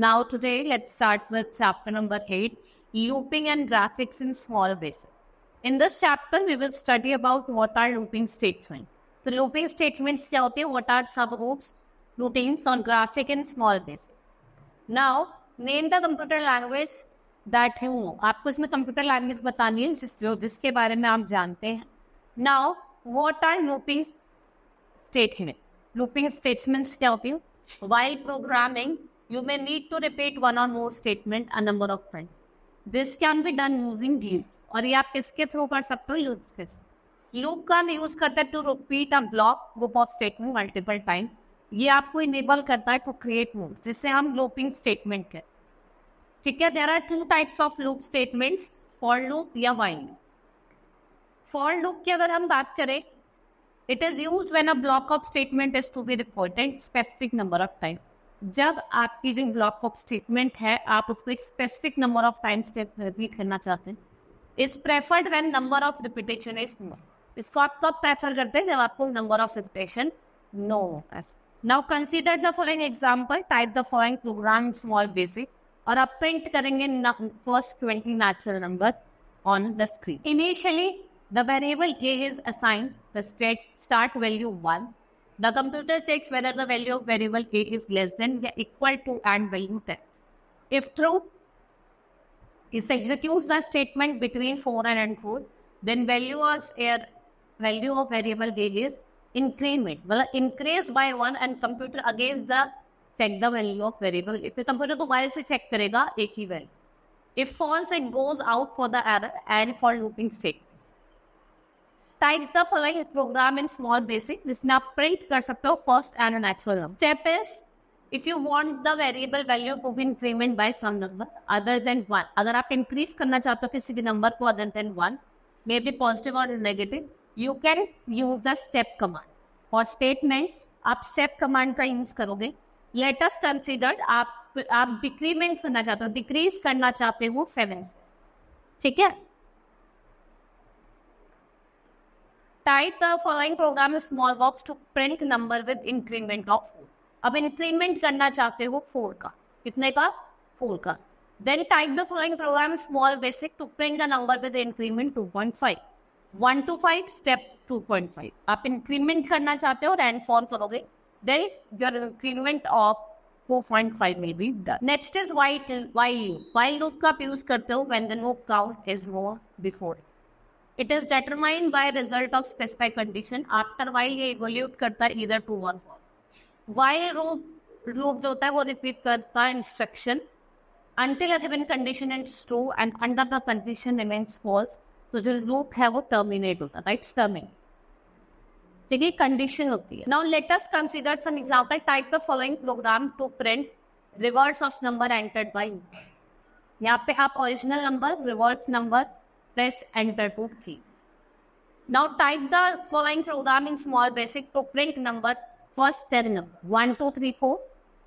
Now today let's start with chapter number 8, looping and graphics in small basic. In this chapter we will study about what are looping statements. So looping statements क्या होते हैं? What are subgroups, routines और graphic in small basic. Now name the computer language that you know. आपको इसमें computer language बतानी है जिसके बारे में आप जानते हैं. Now what are looping statements? Looping statements क्या होती है? While programming, you may need to repeat one or more statement a number of times. This can be done using loops. और ये आप किसके थ्रू कर सकते हो? लूप्स के. लूप का हम यूज करते हैं to repeat a block group of statement multiple time. ये आपको इनेबल करता है टू क्रिएट लूप, जिससे हम लूपिंग स्टेटमेंट कहते हैं. ठीक है. There are two types of loop statements, for loop या व्हाइल लूप. फॉर लूप की अगर हम बात करें, it is use when a block of statement is to be repeated specific number of time. जब आपकी जो ब्लॉक ऑफ स्टेटमेंट है आप उसको एक specific number of times repeat करना चाहते हैं. Is preferred when number of repetition is know. इसको आप कब प्रेफर करते हैं? जब आपको number of repetition know. Now consider the following example. Type the following program small basic और आप प्रिंट करेंगे first 20 natural number on the screen. Initially the variable a is assigned the start value 1. The computer checks whether the value of variable a is less than or equal to and value 10. If true, it executes the statement between 4 and 4. Then value of variable a is increment. Well, increase by 1 and computer against the check the value of variable. If the computer को y से check करेगा एक ही value. If false, it goes out for the error and for looping statement. Type the following program in small basic. जिसमें आप print कर सकते हो first and a natural number. Step is, if you want the variable value to be increment by some number other than 1. अगर आप increase करना चाहते हो किसी भी number को other than 1, may be positive or negative, you can use the step command. For statement, आप step command का use करोगे. Let us consider आप decrement करना चाहते हो, decrease करना चाहते हो 7. ठीक है. Type the following program in small box to print number with increment of 4. अब increment करना चाहते हो 4 का. कितने का? 4 का. Then type the following program in small basic to print a number with increment 2.5. 1 to 5 step 2.5. आप increment करना चाहते हो और and for करोगे. Then your increment of 4.5 may be done. Next is while loop. While loop का use करते हो when the loop count is more before. It is determined by result of specified condition. After while ये evaluate करता है either true or false. While loop जो होता है वो repeat करता है instruction until a given condition is true and under the condition remains false. तो जो loop है वो terminate होता है. Right? Terminate. ठीक है, condition होती है. Now let us consider some example. Type the following program to print reverse of number entered by you. यहाँ पे आप original number, reverse number, press enter to key. Now type the following program in small basic to print number first 10 number 1 2 3 4.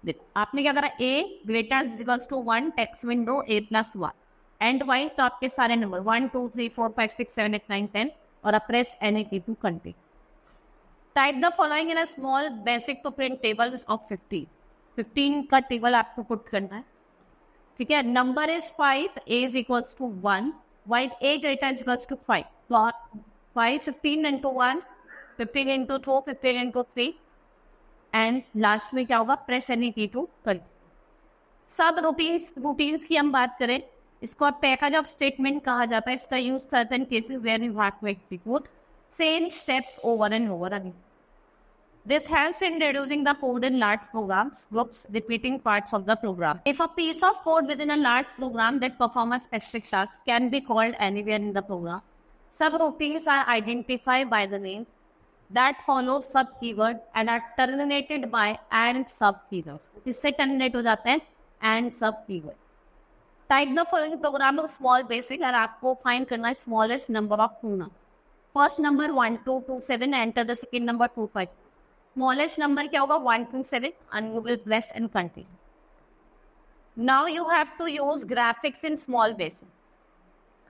देखो आपने क्या करा? a greater is equals to 1 text window a plus 1 and y तो आपके सारे number 1 2 3 4 5 6 7 8 9 10 और आप press any key to continue. Type the following in a small basic to print tables of 15. 15 का टेबल आपको पुट करना है. ठीक है. Number is 5, a is equals to 1. While a greater is equals to 5. So 5, 15 into 1, 15 into 2, 15 into 3. And last में क्या होगा? Press any key to continue. सब routines की हम बात करें, इसको आप पैकेज ऑफ स्टेटमेंट कहा जाता है. इसका यूज करते हैं cases where you have to execute same steps over and over again. This helps in reducing the code in large programs, groups, repeating parts of the program. If a piece of code within a large program that performs a specific task can be called anywhere in the program, subroutines are identified by the name that follows sub keyword and are terminated by and sub keywords. इससे terminate हो जाते हैं and sub keywords. Type the following program of small basic और आपको find करना है smallest number of two numbers. First number 1 2 2 7. Enter the second number 2 5. Smallest number क्या होगा? 1 2 7 and you will press and continue. Now you have to use graphics in small basic.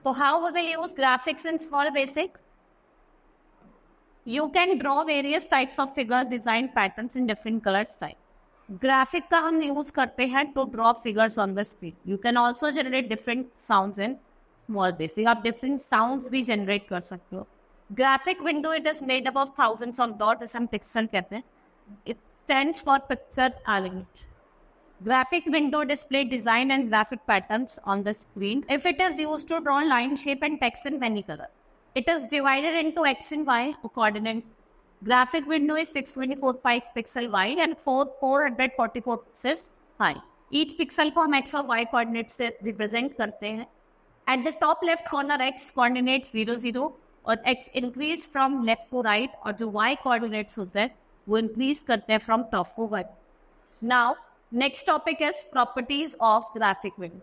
So how will we use graphics in small basic? You can draw various types of figure design patterns in different color style. Graphic का हम use करते हैं to draw figures on the screen. You can also generate different sounds in small basic. आप different sounds भी generate कर सकते हो. Graphic window it is made up of thousands of dot, जैसे हम पिक्सल कहते हैं. It stands for picture element. Graphic window display design and graphic patterns on the screen. If it is used to draw line, shape and text in many color. It is divided into X and Y coordinates. Graphic window is 624.5 pixel wide and 444 pixels high. Each pixel को हम X और Y coordinates से represent करते हैं. At the top left corner X coordinates 0 0 और X increase from left to right, और जो Y coordinates होते हैं वो increase करते हैं from top to right. Now next topic is properties of graphic window.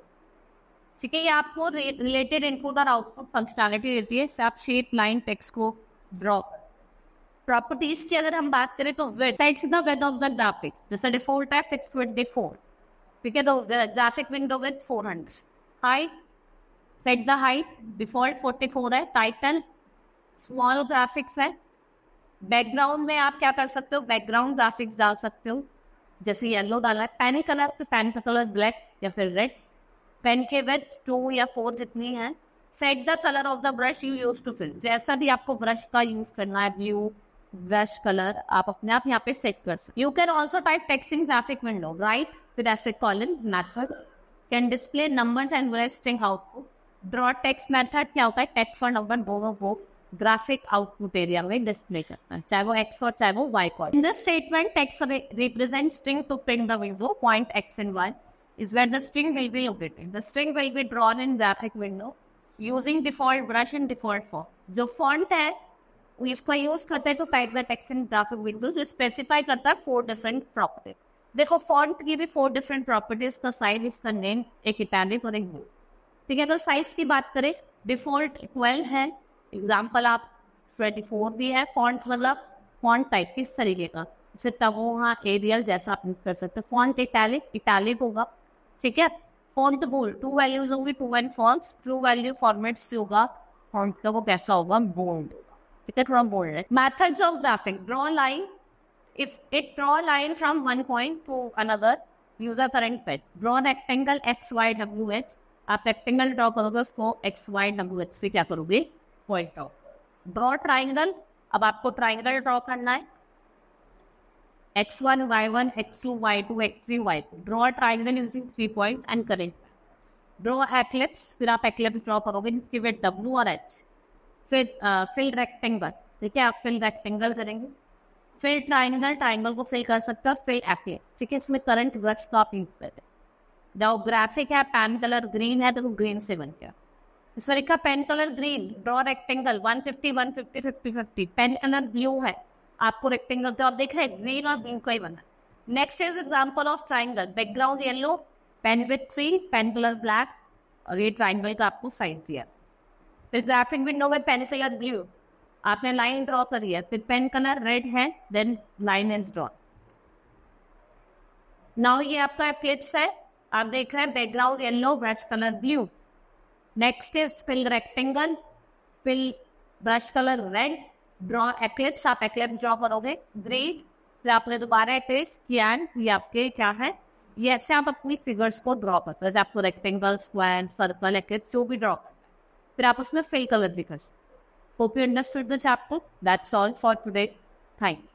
ठीक है, ये आपको रिलेटेड इनपुट और आउटपुट फंक्शनैलिटी देती है. इससे आप शेप, लाइन, टेक्स्ट को ड्रॉ. प्रॉपर्टीज की अगर हम बात करें तो width, sets the width of the graphics. जैसे डिफॉल्ट है 624. ठीक है, तो graphic window with 400. Height, set the height, default 44 है. टाइटल स्मॉल ग्राफिक्स है. बैकग्राउंड में आप क्या कर सकते हो, बैकग्राउंड ग्राफिक्स डाल सकते हो. जैसे येलो डाला है. पेन कलर, तो पेन का कलर ब्लैक या फिर रेड. पेन के विड्थ 2 या 4 जितनी है. Set the colour of the brush you use to fill. जैसा भी आपको ब्रश का यूज करना है, ब्लू ब्रश कलर आप अपने आप यहाँ पे सेट कर सकते. You can also type text in graphic window. Right, फिर ऐसे colon method can display numbers and string output. Draw text method क्या होता है, टेक्स्ट और नंबर दोनों को ग्राफिक आउटपुट एरिया में डिस्प्ले करना है, चाहे वो एक्स और चाहे वो Y coordinate. In this statement text represent string to print the window. Point X and Y is where the string will be located. The string will be drawn in graphic window using default brush and default font. जो font है इसका use करते हैं तो type the text in graphic window, जो specify करता है 4 different properties. देखो फॉन्ट की भी 4 डिफरेंट प्रॉपर्टीज का साइज, इसका नेम, एक इटैलिक और एक बोल्ड. ठीक है, तो साइज की बात करें डिफॉल्ट 12 है. एग्जाम्पल आप 24 भी है. फॉन्ट मतलब फॉन्ट टाइप किस तरीके का, जैसे टबोहा, एरियल जैसा आप यूज कर सकते हैं. फॉन्ट इटैलिक होगा. ठीक है. फॉन्ट बोल्ड 2 वैल्यूज होंगी, true and false. True value format से होगा फॉन्ट का, वो कैसा होगा, बोल्ड. ठीक है, थोड़ा बोल्ड है. Methods of graphic. Draw line. If it draw line from one point to another, use a current page. Draw rectangle X Y W H. आप रेक्टेंगल ड्रॉ करोगे, उसको एक्स वाई डब्ल्यू एच से क्या करोगे, point out. Draw triangle. अब आपको triangle draw करना है. x1, y1, x2, y2, x3, y2. Draw a triangle using 3 points and current. Draw eclipse. फिर आप eclipse ड्रॉ करोगे जिसकी वेट W और H. फिर फिल रेक्टेंगल. ठीक है, आप फिल रेक्टेंगल करेंगे. फिर ट्राइंगल को फिल कर सकते हो. फिर eclipse. ठीक है, इसमें करंट ब्रश का आप यूज करें. जब ग्राफिक है, पेन कलर ग्रीन है तो ग्रीन से बन गया. इसमें लिखा pen colour green. Draw rectangle 150, 150, 50, 50. Pen colour blue है, आपको रेक्टेंगल तो आप देख रहे हैं ग्रीन और ब्लू का ही बना. Next is example of triangle. Background yellow, pen with 3, pen colour black, और ये ट्राइंगल का आपको साइज दिया. फिर ग्राफिक विंडो में पेन कलर ब्लू, आपने लाइन ड्रॉ करी है. फिर पेन कलर रेड है, then line is draw. Now ये आपका एक्लिप्स है. आप देख रहे हैं background yellow, brush colour blue. Next is fill rectangle, fill brush colour red. Draw eclipse. आप एक्लिप्स ड्रॉ करोगे ग्रीन. फिर आपने दोबारा एक्लिप्स किया. ये आपके क्या है, ये ऐसे आप अपनी फिगर्स को ड्रॉ करते हैं. जैसे आपको रेक्टेंगल, स्क्वायर, सर्कल, एक्लिप्स जो भी ड्रॉ करना है, फिर आप उसमें फिल कलर भी कर सकते. Hope you understood the chapter. That's all for today. Thank you.